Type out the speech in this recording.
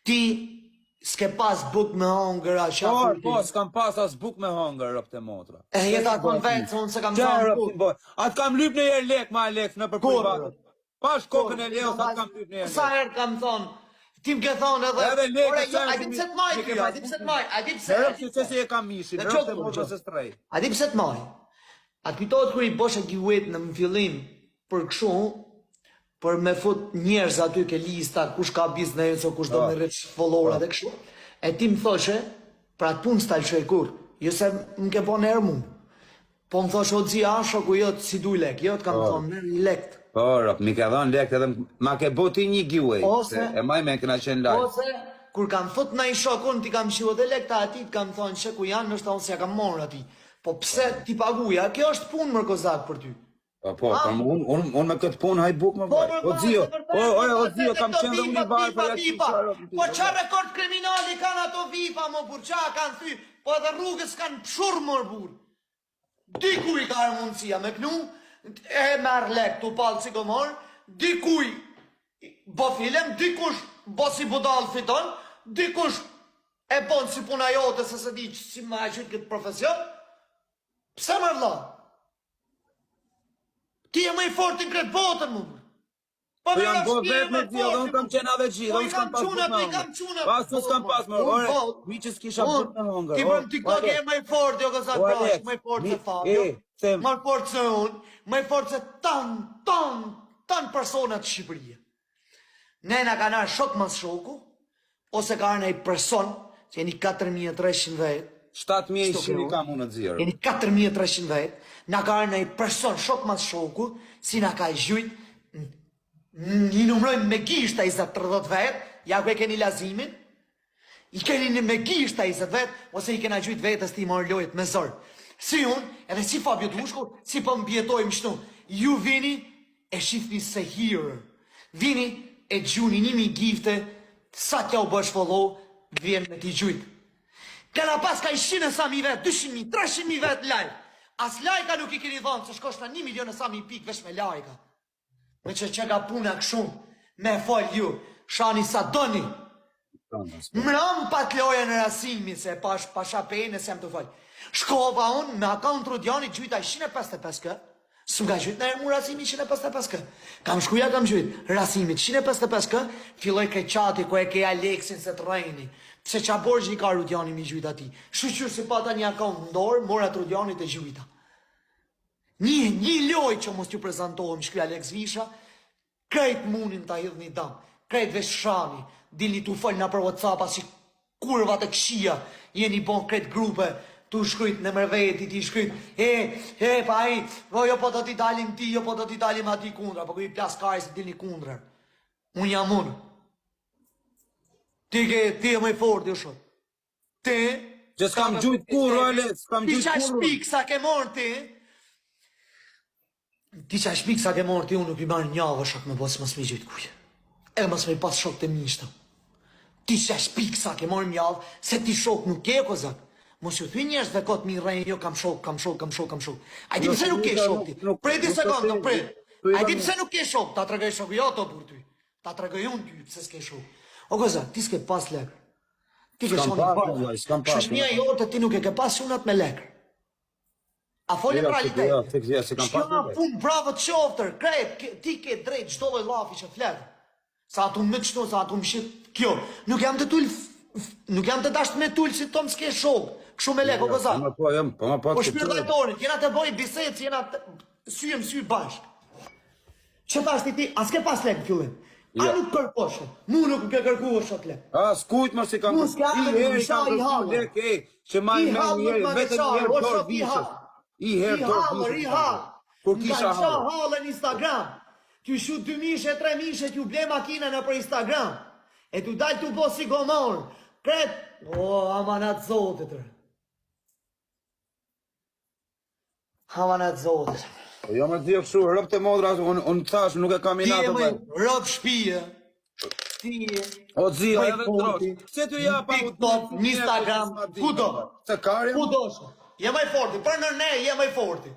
Ti s'ke pas buk me hongër a shafur. Po, s'kam pas as buk me hongër rëpt e motra. E jeta kon vetë, unë se kam thonë buk. Atë kam lyp në herë lek, ma lek, në për privat. Pash kokën e leo, sa kam lyp në herë lek. Sa herë kam thonë, ti më ke thonë edhe... Edhe lek, a di pse të maj ty, a di pse të maj, a di pse... Rëpt që se e kam mishin, rëpt e motra se strej. A di pse të maj? A të kujtohet kër i boshe kivuet në më fillim për këshu, për me fut njerëz aty ke lista, kush ka biznes, o kush do me rrëq follower dhe kështu. E ti më thoshe, pra të punë s'ta lëshoj kur, jo se më ke po në herë mu. Po më thoshe, o zi asho ku jo të si duj lek, jo të kam thonë, merë një lekt. Po, rëp, mi ka dhonë lekt edhe ma ke boti një giveaway, e maj me këna qenë lajt. Ose, kur kam thot në i shokun, ti kam shiu dhe lekta ati, ti kam thonë që ku janë, nështë ta unë se ja kam morë ati. Po pse ti paguja, kjo është punë mërë kozak për ty. Po, unë me këtë punë haj buk më vaj. O zio, kam qenë dhe unë i barë për jashtë qarë. Po qa rekord kriminali kanë ato vipa, më burë, qa kanë thy, po edhe rrugës kanë pshurë mërë burë. Dikuj ka e mundësia me knu, e merë lek të palë si komorë, dikuj bo filem, dikush bo si budal fiton, dikush e bon si puna jote se se di që si ma e qytë këtë profesion. Pse më vla? Ti e më i fort në kretë botën më. Po janë bo vetë me t'jë, dhe unë kam qenë ave gjithë, dhe unë s'kam pas buk me hongër. Pas të s'kam pas më, ore, mi që s'kisha buk me hongër. Ti për në TikTok e më i fort, jo kësa prash, më i fort se Fabio, më i fort se unë, më i fort se tanë personat Shqipëria. Nena ka nërë shok mas shoku, ose ka nërë i person, që jeni 4300 vetë, 7.100 i kam unë të zirë. Jeni 4300 vetë, na ka nërë i person shok mas shoku, si na ka i zhjujt, një numrojnë me gishta 20-30 vetë, ja ku e keni lazimin, i keni një me gishta 20 vetë, ose i kena gjujt vetës ti marrë lojët me zërë. Si unë, edhe si Fabio Dushko, si po mbjetojmë shtu, ju vini e shifni se hirë, vini e gjuni 1000 gifte, sa tja u bësh follow, vjen me ti gjujt. Këna pas ka i 100.000 vetë, 200.000, 300.000 vetë live. As lajka nuk i keni dhonë, se shkoshta 1 milion e sa mi pik vesh me lajka. Me që ka puna këshumë, me fol ju, shani sa doni. Mram pat loje në rasimi, se pasha pejnë e se jam të fol. Shkova unë, me akaunt Rudjani, gjujta 155 kë, së nga gjujt në mu rasimi 155 kë. Kam shkuja kam gjujt, rasimit 155 kë, filloj ke qati, ku e ke Aleksin se të rejni. Se qa borgji ka Rudjani mi gjujt ati. Shuqyr si pata një akaunt ndorë, morat Rudjani të gjujta. Një loj që mos t'ju prezentohem shkri Alex Visha, krejt munin t'a hidh një dam, krejt vesh shani, dilni t'u fol në për WhatsApp, si kurvat e këshia, jeni bon krejt grupe, t'u shkryt në mërveti, ti shkryt, pa i, jo po do t'i dalim ti, jo po do t'i dalim ati kundra, po ku i plas kari se dilni kundra. Unë jam unë. Ti e më i fort, jo shot. Ti? Që s'kam gjujt kur, Alex, s'kam gjujt kur. Ti qa shpik sa ke morë ti? Ti qa shpik sa ke morë ti, unë nuk i marë njavë shok me bosë mësë mi gjujt kuj. E mësë me pas shok të mishtë. Ti qa shpik sa ke morë njavë, se ti shok nuk ke kozak. Mos ju thuj njerës dhe kotë mi rejnë, jo kam shok. A di pëse nuk ke shok ti? Prej di sekundë, prej. A di pëse nuk ke shok? Ta tregoj shok, jo to për ty. Ta tregoj unë ty pëse s'ke shok. O kozak, ti s'ke pas lekër. Ti ke shoni bërë. Shëshmija jote ti nuk e ke pas shunat me lekër. A folim realitet. Shkjo nga pun bravo të qoftër, krejt, ti ke drejt gjdo dhe lafi që fletë. Sa atu më qëto, sa atu më shqit kjo. Nuk jam të tull, nuk jam të dasht me tull si tom s'ke shok. Këshu me lekë, o kozak. Po shpirtajtorit, jena të boj biset, jena të syjem sy bashk. Që tashti ti, a s'ke pas lekë fillim? A nuk kërkoshe, mu nuk ke kërku o shok lekë. A s'kujt më si kam kërku, i heri kam kërku lekë, që ma i me njeri, vetën njerë dorë vishës. I halë. Kur kisha halë. Nga halë në Instagram. T'ju shu 2 mishe, 3 mishe, t'ju ble makina në për Instagram. E t'u dalë t'u bo si gomorë. Kret, amanat zotit. Amanat zotit. Jo me t'jë këshu, rëp të modra, unë thash, nuk e kam inatë me. Rëp shpije. Ti o zia, edhe trosh. Se t'ju ja pa TikTok, Instagram, kudo. Se karja? Kudo shë. Je më i forti, për në ne, je më i forti.